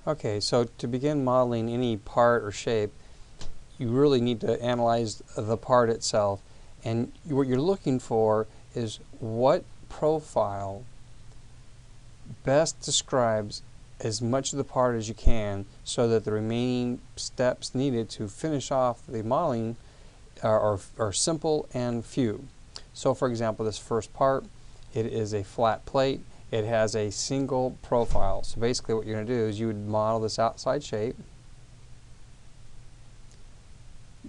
Okay, so to begin modeling any part or shape, you really need to analyze the part itself, and what you're looking for is what profile best describes as much of the part as you can so that the remaining steps needed to finish off the modeling are simple and few. So for example, this first part, it is a flat plate. It has a single profile. So basically what you're going to do is you would model this outside shape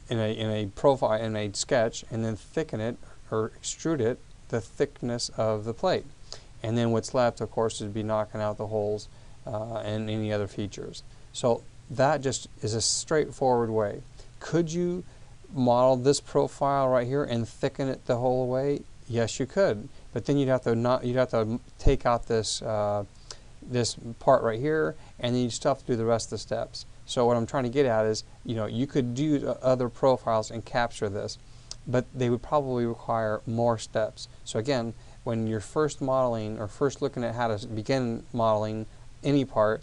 in a sketch, and then thicken it or extrude it the thickness of the plate. And then what's left, of course, would be knocking out the holes and any other features. So that just is a straightforward way. Could you model this profile right here and thicken it the whole way? Yes, you could. But then you'd have to take out this this part right here, and then you still have to do the rest of the steps. So what I'm trying to get at is, you could do other profiles and capture this, but they would probably require more steps. So again, when you're first modeling or first looking at how to begin modeling any part,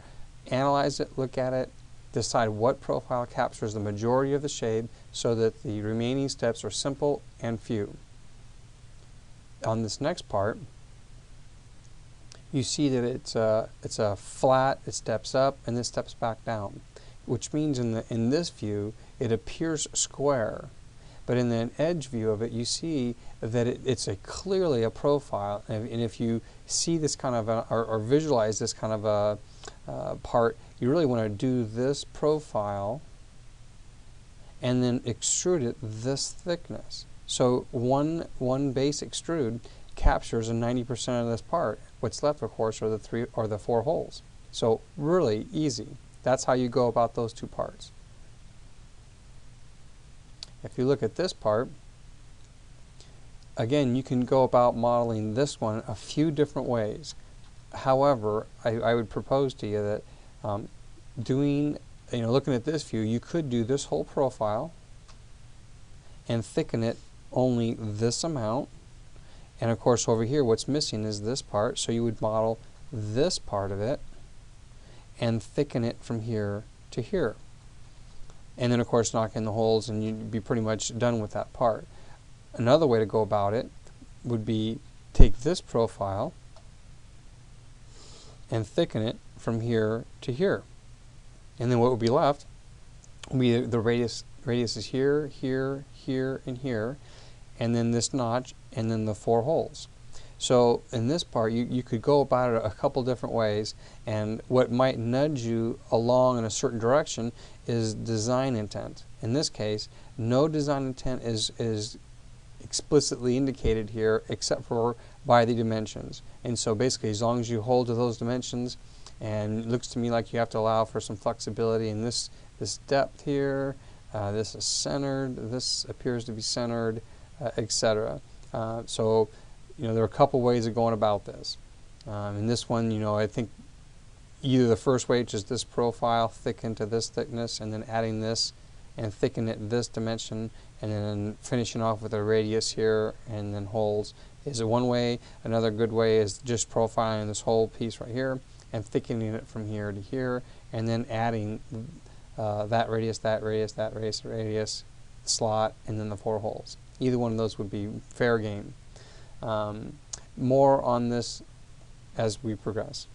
analyze it, look at it, decide what profile captures the majority of the shape so that the remaining steps are simple and few. On this next part, you see that it's a flat, it steps up, and this steps back down, which means in this view it appears square. But in the edge view of it, you see that it's clearly a profile. And if you see this kind of or visualize this kind of a part, you really want to do this profile and then extrude it this thickness. So one base extrude captures 90% of this part. What's left, of course, are the four holes. So really easy. That's how you go about those two parts. If you look at this part, again, you can go about modeling this one a few different ways. However, I would propose to you that looking at this view, you could do this whole profile and thicken it only this amount. And of course, over here, what's missing is this part. So you would model this part of it and thicken it from here to here. And then of course knock in the holes, and you'd be pretty much done with that part. Another way to go about it would be take this profile and thicken it from here to here. And then what would be left would be the radius is here, here, here, and here, and then this notch, and then the four holes. So in this part, you could go about it a couple different ways, and what might nudge you along in a certain direction is design intent. In this case, no design intent is explicitly indicated here except for by the dimensions. And so basically, as long as you hold to those dimensions, and it looks to me like you have to allow for some flexibility in this depth here, this is centered, this appears to be centered, etc. So there are a couple ways of going about this. In this one, I think either the first way, which is this profile, thicken to this thickness, and then adding this and thicken it this dimension, and then finishing off with a radius here and then holes, is one way. Another good way is just profiling this whole piece right here and thickening it from here to here, and then adding that radius, that radius, that radius, radius, slot, and then the four holes. Either one of those would be fair game. More on this as we progress.